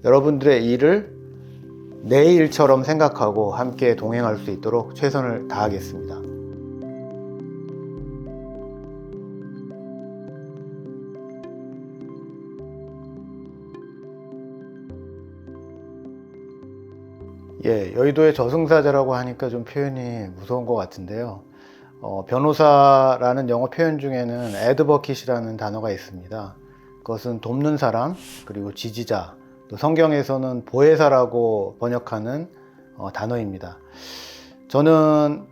여러분들의 일을 내 일처럼 생각하고 함께 동행할 수 있도록 최선을 다하겠습니다. 여의도의 저승사자라고 하니까 좀 표현이 무서운 것 같은데요. 변호사라는 영어 표현 중에는 advocate이라는 단어가 있습니다. 그것은 돕는 사람, 그리고 지지자, 또 성경에서는 보혜사라고 번역하는 단어입니다. 저는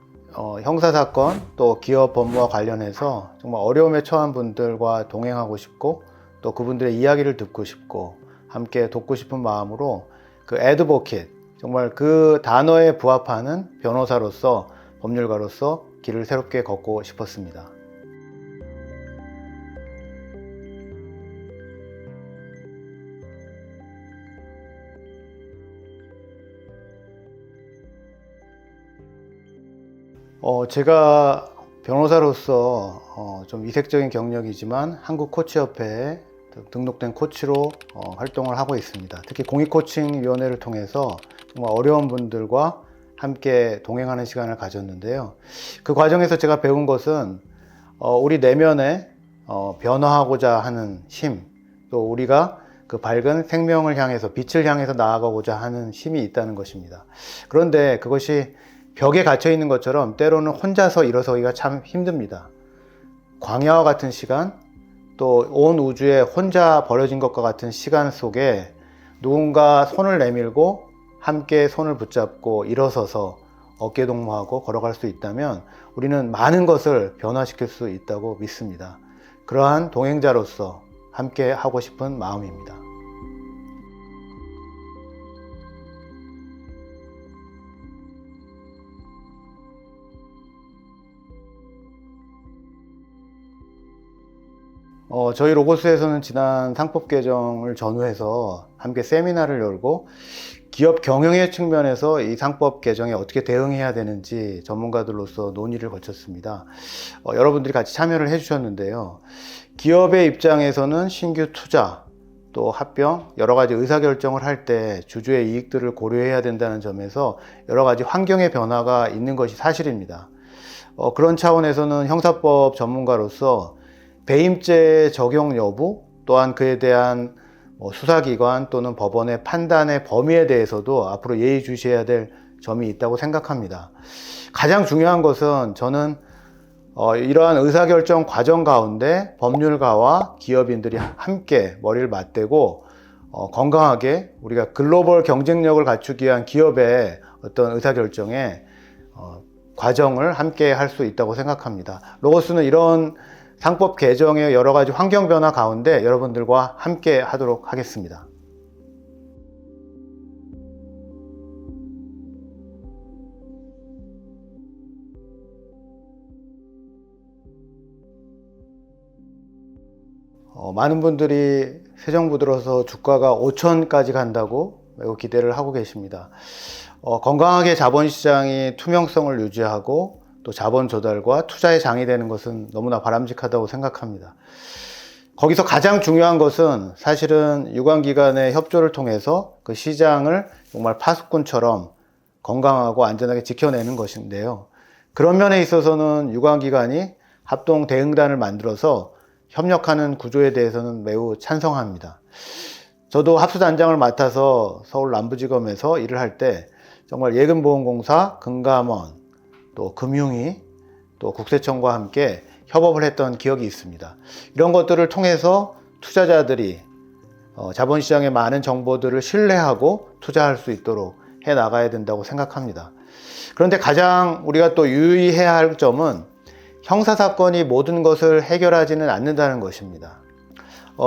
형사사건, 또 기업 법무와 관련해서 정말 어려움에 처한 분들과 동행하고 싶고, 또 그분들의 이야기를 듣고 싶고, 함께 돕고 싶은 마음으로 그 advocate, 정말 그 단어에 부합하는 변호사로서, 법률가로서 길을 새롭게 걷고 싶었습니다. 제가 변호사로서 좀 이색적인 경력이지만 한국 코치협회에 등록된 코치로 활동을 하고 있습니다. 특히 공익코칭위원회를 통해서 정말 어려운 분들과 함께 동행하는 시간을 가졌는데요. 그 과정에서 제가 배운 것은 우리 내면에 변화하고자 하는 힘, 또 우리가 그 밝은 생명을 향해서, 빛을 향해서 나아가고자 하는 힘이 있다는 것입니다. 그런데 그것이 벽에 갇혀 있는 것처럼 때로는 혼자서 일어서기가 참 힘듭니다. 광야와 같은 시간, 또 온 우주에 혼자 버려진 것과 같은 시간 속에 누군가 손을 내밀고 함께 손을 붙잡고 일어서서 어깨동무하고 걸어갈 수 있다면 우리는 많은 것을 변화시킬 수 있다고 믿습니다. 그러한 동행자로서 함께 하고 싶은 마음입니다. 저희 로고스에서는 지난 상법 개정을 전후해서 함께 세미나를 열고 기업 경영의 측면에서 이 상법 개정에 어떻게 대응해야 되는지 전문가들로서 논의를 거쳤습니다. 여러분들이 같이 참여를 해주셨는데요. 기업의 입장에서는 신규 투자, 또 합병, 여러 가지 의사결정을 할 때 주주의 이익들을 고려해야 된다는 점에서 여러 가지 환경의 변화가 있는 것이 사실입니다. 그런 차원에서는 형사법 전문가로서 배임죄 적용 여부, 또한 그에 대한 수사기관 또는 법원의 판단의 범위에 대해서도 앞으로 예의주시해야 될 점이 있다고 생각합니다. 가장 중요한 것은 저는 이러한 의사결정 과정 가운데 법률가와 기업인들이 함께 머리를 맞대고 건강하게 우리가 글로벌 경쟁력을 갖추기 위한 기업의 어떤 의사결정에 과정을 함께 할 수 있다고 생각합니다. 로고스는 이런 상법 개정의 여러 가지 환경 변화 가운데 여러분들과 함께 하도록 하겠습니다. 많은 분들이 새 정부 들어서 주가가 5천까지 간다고 매우 기대를 하고 계십니다. 건강하게 자본시장이 투명성을 유지하고 또 자본 조달과 투자의 장이 되는 것은 너무나 바람직하다고 생각합니다. 거기서 가장 중요한 것은 사실은 유관기관의 협조를 통해서 그 시장을 정말 파수꾼처럼 건강하고 안전하게 지켜내는 것인데요. 그런 면에 있어서는 유관기관이 합동 대응단을 만들어서 협력하는 구조에 대해서는 매우 찬성합니다. 저도 합수단장을 맡아서 서울 남부지검에서 일을 할 때 정말 예금보험공사, 금감원, 또 금융위, 또 국세청과 함께 협업을 했던 기억이 있습니다. 이런 것들을 통해서 투자자들이 자본시장의 많은 정보들을 신뢰하고 투자할 수 있도록 해 나가야 된다고 생각합니다. 그런데 가장 우리가 또 유의해야 할 점은 형사사건이 모든 것을 해결하지는 않는다는 것입니다.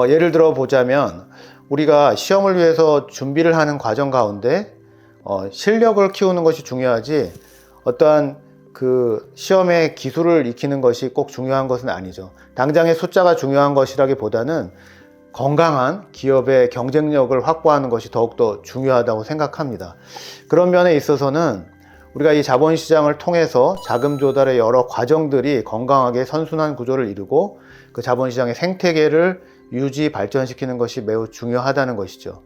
예를 들어 보자면 우리가 시험을 위해서 준비를 하는 과정 가운데 실력을 키우는 것이 중요하지 어떠한 그 시험의 기술을 익히는 것이 꼭 중요한 것은 아니죠. 당장의 숫자가 중요한 것이라기보다는 건강한 기업의 경쟁력을 확보하는 것이 더욱더 중요하다고 생각합니다. 그런 면에 있어서는 우리가 이 자본시장을 통해서 자금 조달의 여러 과정들이 건강하게 선순환 구조를 이루고 그 자본시장의 생태계를 유지 발전시키는 것이 매우 중요하다는 것이죠.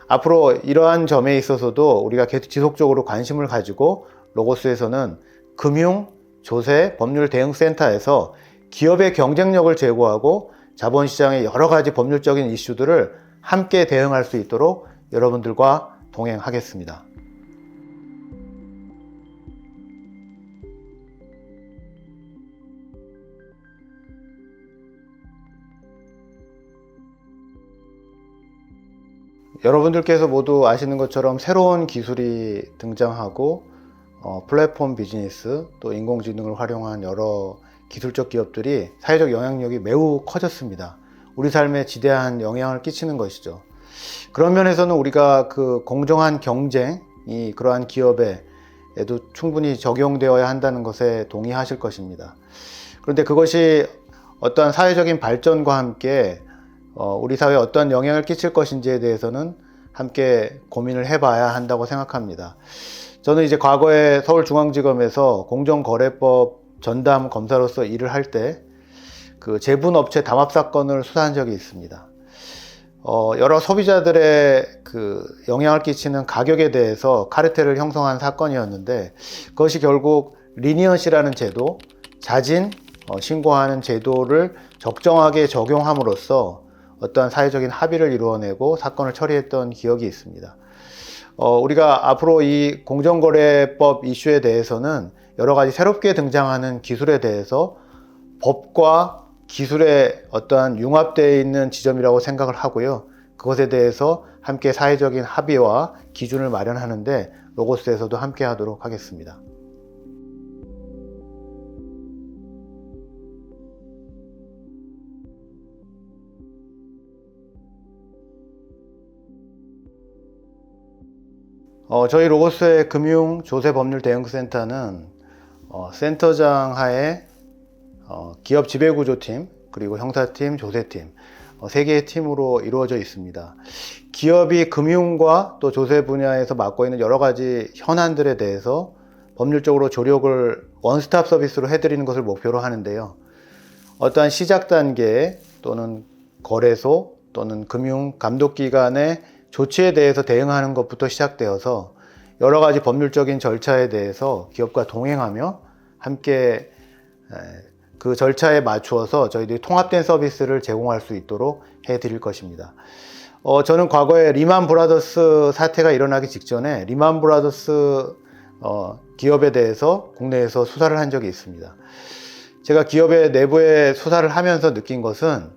앞으로 이러한 점에 있어서도 우리가 계속 지속적으로 관심을 가지고 로고스에서는 금융, 조세, 법률 대응센터에서 기업의 경쟁력을 제고하고 자본시장의 여러 가지 법률적인 이슈들을 함께 대응할 수 있도록 여러분들과 동행하겠습니다. 여러분들께서 모두 아시는 것처럼 새로운 기술이 등장하고 플랫폼 비즈니스 또 인공지능을 활용한 여러 기술적 기업들이 사회적 영향력이 매우 커졌습니다. 우리 삶에 지대한 영향을 끼치는 것이죠. 그런 면에서는 우리가 그 공정한 경쟁이 그러한 기업에도 충분히 적용되어야 한다는 것에 동의하실 것입니다. 그런데 그것이 어떠한 사회적인 발전과 함께 우리 사회에 어떤 영향을 끼칠 것인지에 대해서는 함께 고민을 해봐야 한다고 생각합니다. 저는 이제 과거에 서울중앙지검에서 공정거래법 전담 검사로서 일을 할 때 그 제분업체 담합 사건을 수사한 적이 있습니다. 여러 소비자들의 그 영향을 끼치는 가격에 대해서 카르텔을 형성한 사건이었는데 그것이 결국 리니언시라는 제도, 자진 신고하는 제도를 적정하게 적용함으로써 어떠한 사회적인 합의를 이루어내고 사건을 처리했던 기억이 있습니다. 우리가 앞으로 이 공정거래법 이슈에 대해서는 여러 가지 새롭게 등장하는 기술에 대해서 법과 기술의 어떠한 융합되어 있는 지점이라고 생각을 하고요. 그것에 대해서 함께 사회적인 합의와 기준을 마련하는데 로고스에서도 함께 하도록 하겠습니다. 저희 로고스의 금융조세법률대응센터는 센터장 하에 기업 지배구조팀, 그리고 형사팀, 조세팀, 3개의 팀으로 이루어져 있습니다. 기업이 금융과 또 조세 분야에서 맡고 있는 여러 가지 현안들에 대해서 법률적으로 조력을 원스톱 서비스로 해드리는 것을 목표로 하는데요. 어떠한 시작 단계 또는 거래소 또는 금융감독기관의 조치에 대해서 대응하는 것부터 시작되어서 여러 가지 법률적인 절차에 대해서 기업과 동행하며 함께 그 절차에 맞추어서 저희들이 통합된 서비스를 제공할 수 있도록 해드릴 것입니다. 저는 과거에 리만 브라더스 사태가 일어나기 직전에 리만 브라더스 기업에 대해서 국내에서 수사를 한 적이 있습니다. 제가 기업의 내부에 수사를 하면서 느낀 것은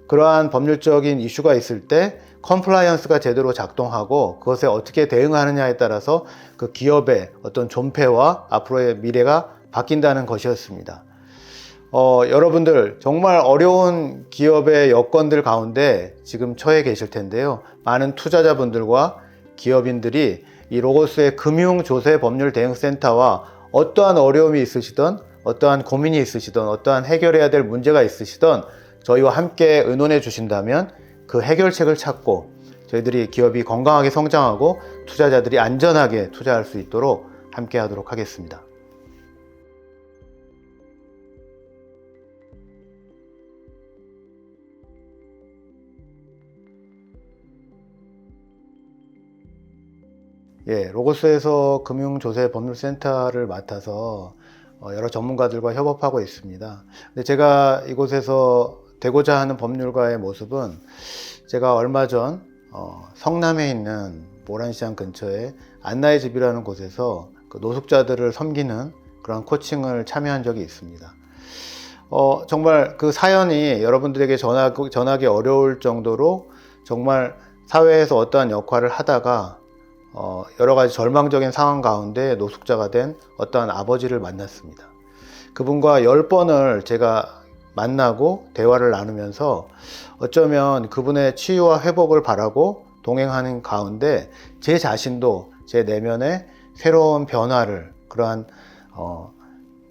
그러한 법률적인 이슈가 있을 때 컴플라이언스가 제대로 작동하고 그것에 어떻게 대응하느냐에 따라서 그 기업의 어떤 존폐와 앞으로의 미래가 바뀐다는 것이었습니다. 여러분들 정말 어려운 기업의 여건들 가운데 지금 처해 계실 텐데요. 많은 투자자분들과 기업인들이 이 로고스의 금융조세법률대응센터와 어떠한 어려움이 있으시던 어떠한 고민이 있으시던 어떠한 해결해야 될 문제가 있으시던 저희와 함께 의논해 주신다면 그 해결책을 찾고 저희들이 기업이 건강하게 성장하고 투자자들이 안전하게 투자할 수 있도록 함께 하도록 하겠습니다. 로고스에서 금융조세법률센터를 맡아서 여러 전문가들과 협업하고 있습니다. 근데 제가 이곳에서 되고자 하는 법률가의 모습은 제가 얼마 전 성남에 있는 모란시장 근처에 안나의 집이라는 곳에서 그 노숙자들을 섬기는 그런 코칭을 참여한 적이 있습니다. 정말 그 사연이 여러분들에게 전하기 어려울 정도로 정말 사회에서 어떠한 역할을 하다가 여러 가지 절망적인 상황 가운데 노숙자가 된 어떠한 아버지를 만났습니다. 그분과 10번을 제가 만나고 대화를 나누면서 어쩌면 그분의 치유와 회복을 바라고 동행하는 가운데 제 자신도 제 내면에 새로운 변화를 그러한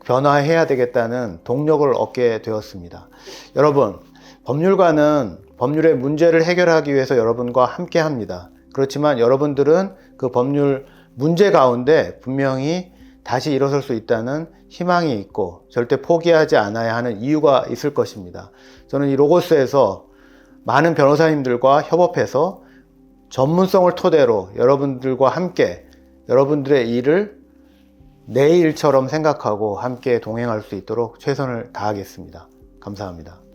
변화해야 되겠다는 동력을 얻게 되었습니다. 여러분, 법률가는 법률의 문제를 해결하기 위해서 여러분과 함께 합니다. 그렇지만 여러분들은 그 법률 문제 가운데 분명히 다시 일어설 수 있다는 희망이 있고 절대 포기하지 않아야 하는 이유가 있을 것입니다. 저는 이 로고스에서 많은 변호사님들과 협업해서 전문성을 토대로 여러분들과 함께 여러분들의 일을 내 일처럼 생각하고 함께 동행할 수 있도록 최선을 다하겠습니다. 감사합니다.